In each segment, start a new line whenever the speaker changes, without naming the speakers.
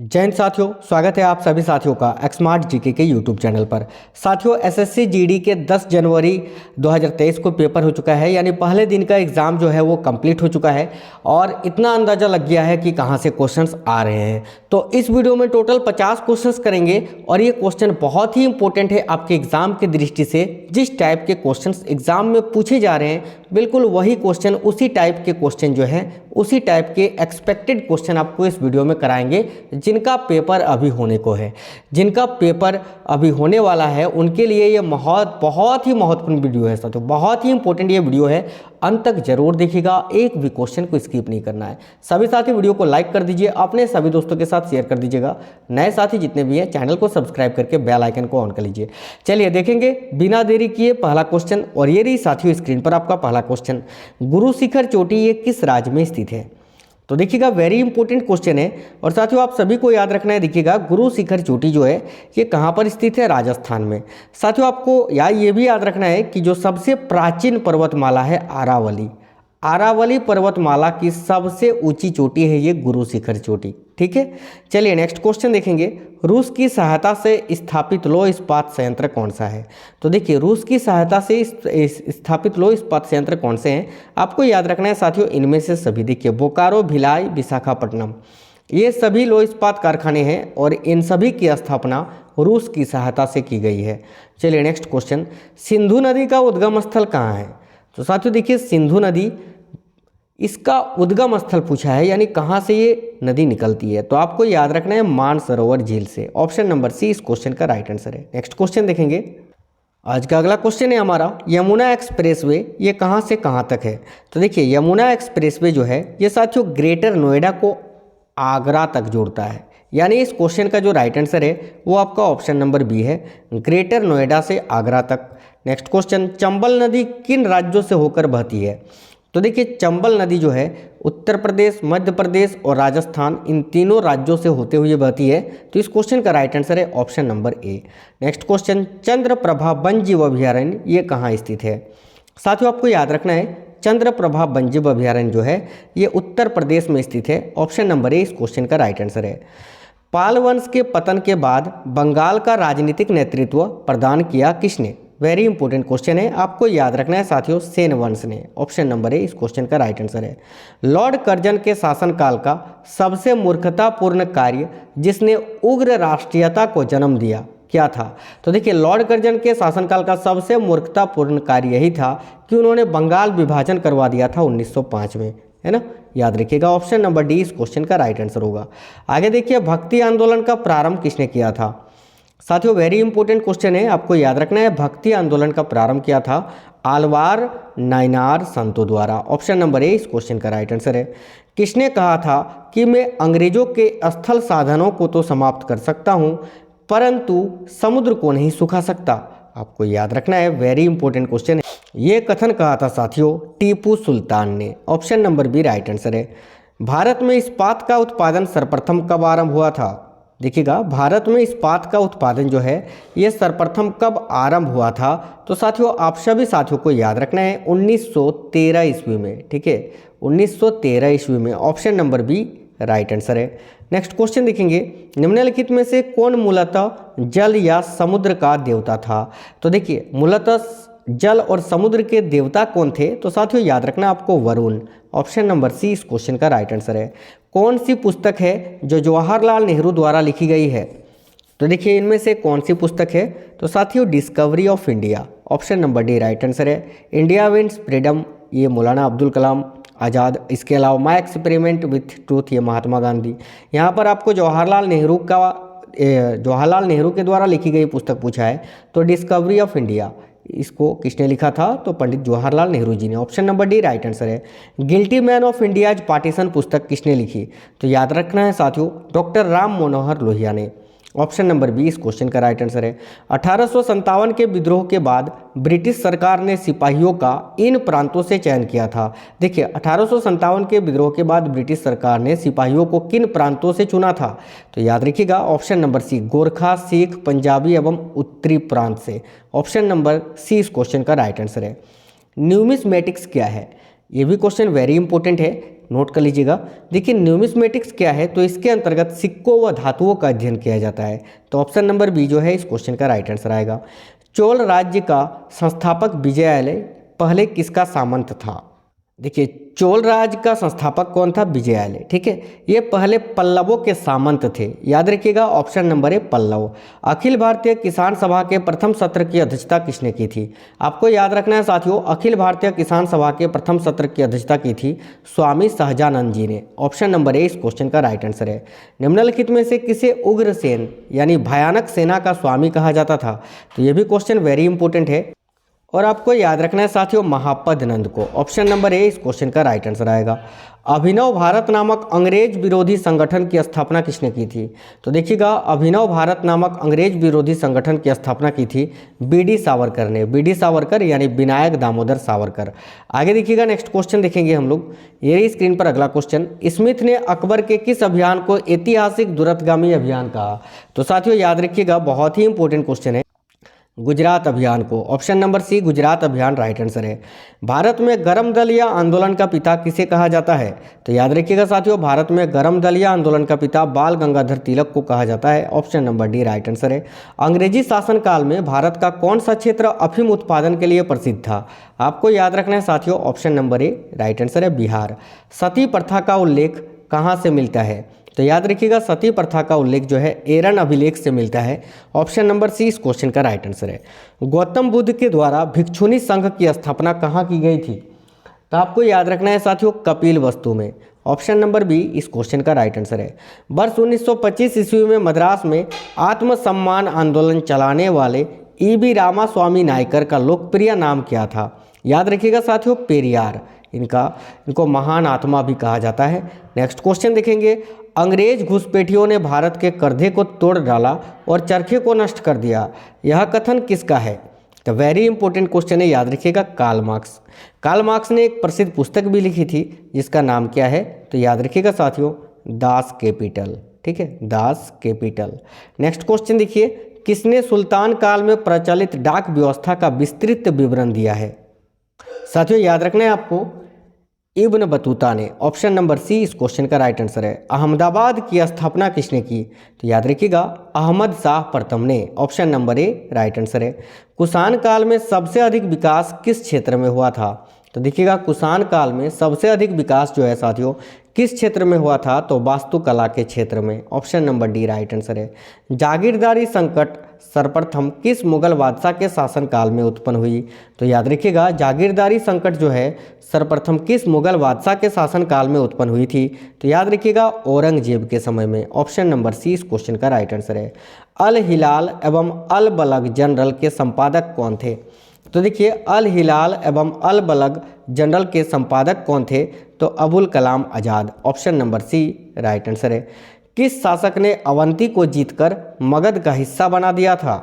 जय हिंद साथियों, स्वागत है आप सभी साथियों का एक्समार्ट जीके के यूट्यूब चैनल पर। साथियों, एसएससी जीडी के 10 जनवरी 2023 को पेपर हो चुका है, यानी पहले दिन का एग्ज़ाम जो है वो कंप्लीट हो चुका है और इतना अंदाज़ा लग गया है कि कहाँ से क्वेश्चंस आ रहे हैं। तो इस वीडियो में टोटल 50 क्वेश्चंस करेंगे और ये क्वेश्चन बहुत ही इंपॉर्टेंट है आपके एग्ज़ाम की दृष्टि से। जिस टाइप के क्वेश्चंस एग्ज़ाम में पूछे जा रहे हैं, बिल्कुल वही क्वेश्चन, उसी टाइप के क्वेश्चन जो है, उसी टाइप के एक्सपेक्टेड क्वेश्चन आपको इस वीडियो में कराएंगे। जिनका पेपर अभी होने को है, जिनका पेपर अभी होने वाला है, उनके लिए ये बहुत ही महत्वपूर्ण वीडियो है साथियों, बहुत ही इंपॉर्टेंट ये वीडियो है। अंत तक जरूर देखिएगा, एक भी क्वेश्चन को स्किप नहीं करना है। सभी साथी वीडियो को लाइक कर दीजिए, अपने सभी दोस्तों के साथ शेयर कर दीजिएगा। नए साथी जितने भी हैं चैनल को सब्सक्राइब करके बेल आइकन को ऑन कर लीजिए। चलिए देखेंगे बिना देरी किए पहला क्वेश्चन, और ये रही साथियों स्क्रीन पर आपका पहला क्वेश्चन। गुरु शिखर चोटी ये किस राज्य में स्थित है? तो देखिएगा, वेरी इंपॉर्टेंट क्वेश्चन है और साथियों आप सभी को याद रखना है। देखिएगा, गुरु शिखर चोटी जो है ये कहाँ पर स्थित है? राजस्थान में। साथियों आपको ये भी याद रखना है कि जो सबसे प्राचीन पर्वतमाला है अरावली, अरावली पर्वतमाला की सबसे ऊंची चोटी है ये गुरु शिखर चोटी। ठीक है, चलिए नेक्स्ट क्वेश्चन देखेंगे। रूस की सहायता से स्थापित लौह इस्पात संयंत्र कौन सा है? तो देखिए, रूस की सहायता से स्थापित लौह इस्पात संयंत्र कौन से हैं? आपको याद रखना है साथियों, इनमें से सभी। देखिए, बोकारो, भिलाई, विशाखापट्टनम, ये सभी लौह इस्पात कारखाने हैं और इन सभी की स्थापना रूस की सहायता से की गई है। चलिए नेक्स्ट क्वेश्चन। सिंधु नदी का उद्गम स्थल कहाँ है? तो साथियों देखिए, सिंधु नदी, इसका उद्गम स्थल पूछा है, यानी कहाँ से ये नदी निकलती है। तो आपको याद रखना है मानसरोवर झील से। ऑप्शन नंबर सी इस क्वेश्चन का राइट आंसर है। नेक्स्ट क्वेश्चन देखेंगे। आज का अगला क्वेश्चन है हमारा, यमुना एक्सप्रेसवे ये कहाँ से कहाँ तक है? तो देखिए, यमुना एक्सप्रेसवे जो है ये साथियों ग्रेटर नोएडा को आगरा तक जोड़ता है, यानी इस क्वेश्चन का जो राइट आंसर है वो आपका ऑप्शन नंबर बी है, ग्रेटर नोएडा से आगरा तक। नेक्स्ट क्वेश्चन, चंबल नदी किन राज्यों से होकर बहती है? तो देखिए, चंबल नदी जो है उत्तर प्रदेश, मध्य प्रदेश और राजस्थान, इन तीनों राज्यों से होते हुए बहती है। तो इस क्वेश्चन का राइट आंसर है option number A. Next question, Chandraprabha one जीव अभयारण्य ये कहाँ स्थित है? साथियों आपको याद रखना है, चंद्रप्रभा वन जीव अभयारण्य जो है ये उत्तर प्रदेश में स्थित है। ऑप्शन नंबर ए इस क्वेश्चन का राइट आंसर है। पाल वंश के पतन के बाद बंगाल का राजनीतिक नेतृत्व प्रदान किया किसने? वेरी इंपॉर्टेंट क्वेश्चन है, आपको याद रखना है साथियों, सेन वंश ने। ऑप्शन नंबर ए इस क्वेश्चन का राइट आंसर है। लॉर्ड कर्जन के शासनकाल का सबसे मूर्खतापूर्ण कार्य जिसने उग्र राष्ट्रीयता को जन्म दिया क्या था? तो देखिए, लॉर्ड कर्जन के शासनकाल का सबसे मूर्खतापूर्ण कार्य यही था कि उन्होंने बंगाल विभाजन करवा दिया था 1905 में, है ना। याद रखिएगा, ऑप्शन नंबर डी इस क्वेश्चन का राइट आंसर होगा। आगे देखिए, भक्ति आंदोलन का प्रारंभ किसने किया था? साथियों वेरी इंपॉर्टेंट क्वेश्चन है, आपको याद रखना है, भक्ति आंदोलन का प्रारंभ किया था आलवार नायनार संतों द्वारा। ऑप्शन नंबर ए इस क्वेश्चन का राइट आंसर है। किसने कहा था कि मैं अंग्रेजों के स्थल साधनों को तो समाप्त कर सकता हूं परंतु समुद्र को नहीं सुखा सकता? आपको याद रखना है, वेरी इंपॉर्टेंट क्वेश्चन है। ये कथन कहा था साथियों टीपू सुल्तान ने। Option number B right answer है। भारत में इस्पात का उत्पादन सर्वप्रथम कब आरंभ हुआ था? देखिएगा, भारत में इस्पात का उत्पादन जो है ये सर्वप्रथम कब आरंभ हुआ था? तो साथियों आप सभी साथियों को याद रखना है 1913 ईस्वी में। ठीक है, 1913 ईस्वी में। Option number B right answer है। नेक्स्ट क्वेश्चन देखेंगे, निम्नलिखित में से कौन मूलतः जल या समुद्र का देवता था? तो देखिए, मूलतः जल और समुद्र के देवता कौन थे? तो साथियों याद रखना आपको वरुण। ऑप्शन नंबर सी इस क्वेश्चन का राइट आंसर है। कौन सी पुस्तक है जो जवाहरलाल नेहरू द्वारा लिखी गई है? तो देखिए, इनमें से कौन सी पुस्तक है? तो साथियों discovery of India. Option number D right answer है। इंडिया विंस फ्रीडम ये मौलाना अब्दुल कलाम आज़ाद। इसके अलावा माई एक्सपेरिमेंट विथ ट्रूथ ये महात्मा गांधी। यहाँ पर आपको जवाहरलाल नेहरू के द्वारा लिखी गई पुस्तक पूछा है, तो डिस्कवरी ऑफ इंडिया इसको किसने लिखा था? तो पंडित जवाहरलाल नेहरू जी ने। Option number D right answer है। Guilty men of India's partition पुस्तक किसने लिखी? तो याद रखना है साथियों, डॉक्टर राम मनोहर लोहिया ने। ऑप्शन नंबर बी इस क्वेश्चन का राइट आंसर है। 1857 के विद्रोह के बाद ब्रिटिश सरकार ने सिपाहियों का इन प्रांतों से चयन किया था। देखिए, 1857 के विद्रोह के बाद ब्रिटिश सरकार ने सिपाहियों को किन प्रांतों से चुना था? तो याद रखिएगा, option number C Gorkha, Sikh, Punjabi एवं उत्तरी प्रांत से। ऑप्शन नंबर सी इस क्वेश्चन का राइट आंसर है। न्यूमिस्मेटिक्स क्या है? ये भी क्वेश्चन वेरी इंपॉर्टेंट है। नोट कर लीजिएगा। देखिए न्यूमिस्मेटिक्स क्या है, तो इसके अंतर्गत सिक्कों व धातुओं का अध्ययन किया जाता है। तो ऑप्शन नंबर बी जो है इस क्वेश्चन का राइट आंसर आएगा। चोल राज्य का संस्थापक विजयालय पहले किसका सामंत था? देखिए चोल राज्य का संस्थापक कौन था? विजयालय। ठीक है, ये पहले पल्लवों के सामंत थे, याद रखिएगा option number A Pallav. Akhil Bharatiya किसान सभा के प्रथम सत्र की अध्यक्षता किसने की थी? आपको याद रखना है साथियों, अखिल भारतीय किसान सभा के प्रथम सत्र की अध्यक्षता की थी स्वामी सहजानंद जी ने। ऑप्शन नंबर ए इस क्वेश्चन का राइट आंसर है। निम्नलिखित में से किसे उग्रसेन यानी भयानक सेना का स्वामी कहा जाता था? तो ये भी क्वेश्चन वेरी इंपॉर्टेंट है और आपको याद रखना है साथियों महापद नंद को। ऑप्शन नंबर ए इस क्वेश्चन का राइट आंसर आएगा। अभिनव भारत नामक अंग्रेज विरोधी संगठन की स्थापना किसने की थी? तो देखिएगा अभिनव भारत नामक अंग्रेज विरोधी संगठन की स्थापना की थी बीडी सावरकर ने। बीडी सावरकर यानी विनायक दामोदर सावरकर। आगे देखिएगा नेक्स्ट क्वेश्चन देखेंगे हम लोग, ये स्क्रीन पर अगला क्वेश्चन। स्मिथ ने अकबर के किस अभियान को ऐतिहासिक दूरगामी अभियान कहा? तो साथियों याद रखिएगा बहुत ही इंपॉर्टेंट क्वेश्चन है, गुजरात अभियान को। ऑप्शन नंबर सी गुजरात अभियान राइट आंसर है। भारत में गर्म दल या आंदोलन का पिता किसे कहा जाता है? तो याद रखिएगा साथियों भारत में गर्म दल या आंदोलन का पिता बाल गंगाधर तिलक को कहा जाता है। Option number D right answer है। अंग्रेजी शासनकाल में भारत का कौन सा क्षेत्र अफीम उत्पादन के लिए प्रसिद्ध था? आपको याद रखना है साथियों option number A right answer है बिहार। सती प्रथा का उल्लेख कहाँ से मिलता है? तो याद रखिएगा सती प्रथा का उल्लेख जो है एरन अभिलेख से मिलता है। ऑप्शन नंबर सी इस क्वेश्चन का राइट आंसर है। गौतम बुद्ध के द्वारा भिक्षुणी संघ की स्थापना कहाँ की गई थी? तो आपको याद रखना है साथियों कपिल वस्तु में। ऑप्शन नंबर बी इस क्वेश्चन का राइट आंसर है। वर्ष 1925 ईस्वी में मद्रास में आत्मसम्मान आंदोलन चलाने वाले ईबी रामास्वामी नायकर का लोकप्रिय नाम क्या था? याद रखिएगा साथियों पेरियार। इनको महान आत्मा भी कहा जाता है। नेक्स्ट क्वेश्चन देखेंगे, अंग्रेज घुसपैठियों ने भारत के करधे को तोड़ डाला और चरखे को नष्ट कर दिया, यह कथन किसका है? तो वेरी इंपॉर्टेंट क्वेश्चन है, याद रखिएगा कार्ल मार्क्स। कार्ल मार्क्स ने एक प्रसिद्ध पुस्तक भी लिखी थी जिसका नाम क्या है? तो याद रखिएगा साथियों दास कैपिटल। ठीक है, दास कैपिटल। नेक्स्ट क्वेश्चन देखिए, किसने सुल्तान काल में प्रचलित डाक व्यवस्था का विस्तृत विवरण दिया है? साथियों याद रखना है आपको इब्न बतूता ने। ऑप्शन नंबर सी इस क्वेश्चन का राइट आंसर है। अहमदाबाद की स्थापना किसने की? तो याद रखिएगा अहमद शाह प्रथम ने। Option number A right answer है। कुषाण काल में सबसे अधिक विकास किस क्षेत्र में हुआ था? तो देखिएगा कुषाण काल में सबसे अधिक विकास जो है साथियों किस क्षेत्र में हुआ था? तो वास्तुकला के क्षेत्र में। Option number D right answer है। जागीरदारी संकट सर्वप्रथम किस मुगल बादशाह के शासनकाल में उत्पन्न हुई? तो याद रखिएगा जागीरदारी संकट जो है सर्वप्रथम किस मुगल बादशाह के शासनकाल में उत्पन्न हुई थी? तो याद रखिएगा औरंगजेब के समय में। ऑप्शन नंबर सी इस क्वेश्चन का राइट आंसर है। अल हिलाल एवं अल बलग जनरल के संपादक कौन थे? तो देखिए अल हिलाल एवं अल बलग जनरल के संपादक कौन थे? तो Abul Kalam Azad. Option number C right answer है। किस शासक ने अवंती को जीतकर मगध का हिस्सा बना दिया था?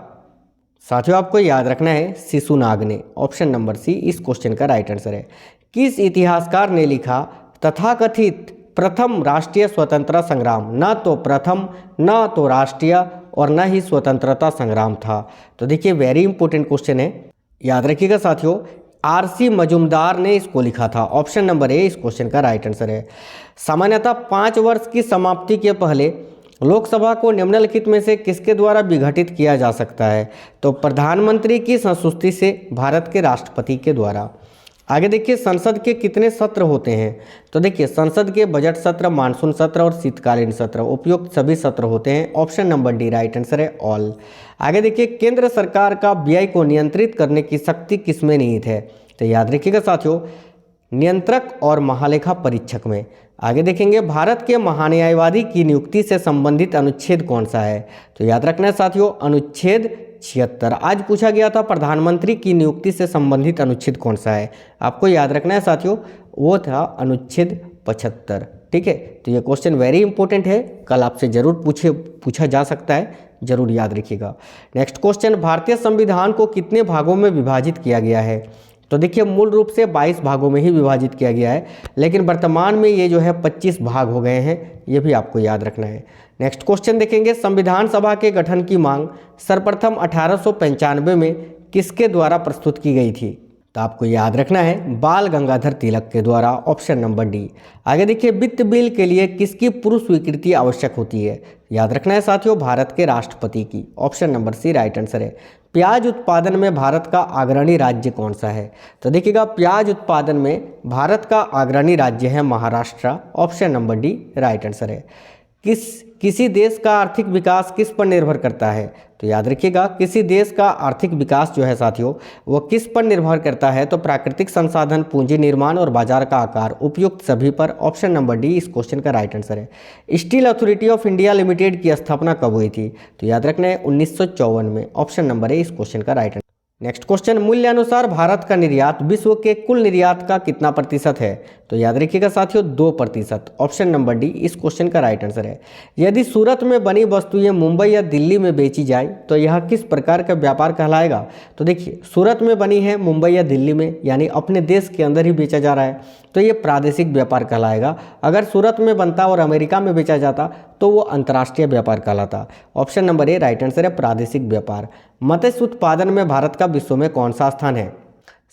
साथियों आपको याद रखना है शिशुनाग ने। ऑप्शन नंबर सी इस क्वेश्चन का राइट आंसर है। किस इतिहासकार ने लिखा तथाकथित प्रथम राष्ट्रीय स्वतंत्रता संग्राम न तो प्रथम न तो राष्ट्रीय और न ही स्वतंत्रता संग्राम था? तो देखिए वेरी इंपॉर्टेंट क्वेश्चन है, याद रखिएगा साथियों आरसी मजुमदार ने इसको लिखा था। ऑप्शन नंबर ए इस क्वेश्चन का राइट आंसर है। सामान्यतः 5 वर्ष की समाप्ति के पहले लोकसभा को निम्नलिखित में से किसके द्वारा विघटित किया जा सकता है? तो प्रधानमंत्री की संस्तुति से भारत के राष्ट्रपति के द्वारा। आगे देखिए संसद के कितने सत्र होते हैं? तो देखिए संसद के बजट सत्र, मानसून सत्र और शीतकालीन सत्र उपयुक्त सभी सत्र होते हैं। Option number D right answer है ऑल। आगे देखिए केंद्र सरकार का व्यय को नियंत्रित करने की शक्ति किसमें निहित है? तो याद रखिएगा साथियों नियंत्रक और महालेखा परीक्षक में। आगे देखेंगे भारत के महान्यायवादी की नियुक्ति से संबंधित अनुच्छेद कौन सा है? तो याद रखना है साथियों अनुच्छेद 76। आज पूछा गया था प्रधानमंत्री की नियुक्ति से संबंधित अनुच्छेद कौन सा है? आपको याद रखना है साथियों वो था अनुच्छेद 75। ठीक है, तो ये क्वेश्चन वेरी इंपॉर्टेंट है, कल आपसे जरूर पूछा जा सकता है, जरूर याद रखिएगा। नेक्स्ट क्वेश्चन, भारतीय संविधान को कितने भागों में विभाजित किया गया है? तो देखिए मूल रूप से 22 भागों में ही विभाजित किया गया है, लेकिन वर्तमान में ये जो है 25 भाग हो गए हैं, ये भी आपको याद रखना है। नेक्स्ट क्वेश्चन देखेंगे, संविधान सभा के गठन की मांग सर्वप्रथम 1895 में किसके द्वारा प्रस्तुत की गई थी? तो आपको याद रखना है बाल गंगाधर तिलक के द्वारा, ऑप्शन नंबर डी। आगे देखिए, वित्त बिल के लिए किसकी पूर्व स्वीकृति आवश्यक होती है? याद रखना है साथियों, भारत के राष्ट्रपति की, option number C right answer है। प्याज उत्पादन में भारत का अग्रणी राज्य कौन सा है? तो देखिएगा, प्याज उत्पादन में भारत का अग्रणी राज्य है Maharashtra, option number D right answer है। किसी देश का आर्थिक विकास किस पर निर्भर करता है? तो याद रखिएगा, किसी देश का आर्थिक विकास जो है साथियों वो किस पर निर्भर करता है? तो प्राकृतिक संसाधन, पूंजी निर्माण और बाजार का आकार, उपयुक्त सभी पर, ऑप्शन नंबर डी इस क्वेश्चन का राइट आंसर है। Steel authority of India limited की स्थापना कब हुई थी? तो याद रखना है 1954 में, ऑप्शन नंबर है इस क्वेश्चन का राइट आंसर। नेक्स्ट क्वेश्चन, मूल्यानुसार भारत का निर्यात विश्व के कुल निर्यात का कितना प्रतिशत है? तो याद रखिएगा साथियों 2%, ऑप्शन नंबर डी इस क्वेश्चन का राइट आंसर है। यदि सूरत में बनी वस्तुएं मुंबई या दिल्ली में बेची जाए तो यह किस प्रकार का व्यापार कहलाएगा? तो देखिए, सूरत में बनी है मुंबई या दिल्ली में, यानी अपने देश के अंदर ही बेचा जा रहा है, तो ये प्रादेशिक व्यापार कहलाएगा। अगर सूरत में बनता और अमेरिका में बेचा जाता तो वो अंतर्राष्ट्रीय व्यापार कहलाता। Option number A right answer है, प्रादेशिक व्यापार। मत्स्य उत्पादन में भारत का विश्व में कौन सा स्थान है?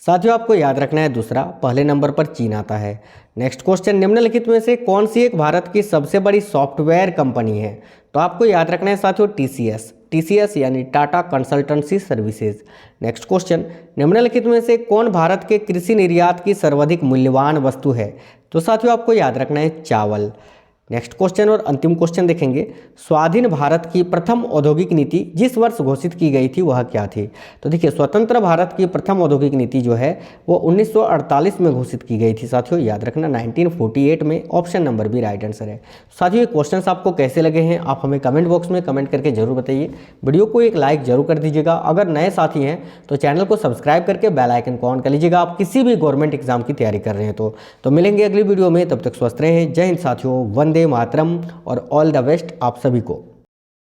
साथियों आपको याद रखना है दूसरा, पहले नंबर पर चीन आता है। नेक्स्ट क्वेश्चन, निम्नलिखित में से कौन सी एक भारत की सबसे बड़ी सॉफ्टवेयर कंपनी है? तो आपको याद रखना है साथियों टीसीएस यानी Tata consultancy services. Next question, निम्नलिखित में से कौन भारत के कृषि निर्यात की सर्वाधिक मूल्यवान वस्तु है? तो साथियों आपको याद रखना है चावल। नेक्स्ट क्वेश्चन और अंतिम क्वेश्चन देखेंगे, स्वाधीन भारत की प्रथम औद्योगिक नीति जिस वर्ष घोषित की गई थी वह क्या थी? तो देखिए, स्वतंत्र भारत की प्रथम औद्योगिक नीति जो है वो 1948 में घोषित की गई थी साथियों, याद रखना 1948 में, option number B right answer है। साथियों ये क्वेश्चंस आपको कैसे लगे हैं आप हमें कमेंट बॉक्स में कमेंट करके जरूर बताइए। वीडियो को एक लाइक जरूर कर दीजिएगा। अगर नए साथी हैं तो चैनल को सब्सक्राइब करके बेल आइकन को ऑन कर लीजिएगा, आप किसी भी गवर्नमेंट एग्जाम की तैयारी कर रहे हैं तो मिलेंगे अगली वीडियो में, तब तक स्वस्थ रहें। जय हिंद साथियों, वंदे मातरम और ऑल द बेस्ट आप सभी को।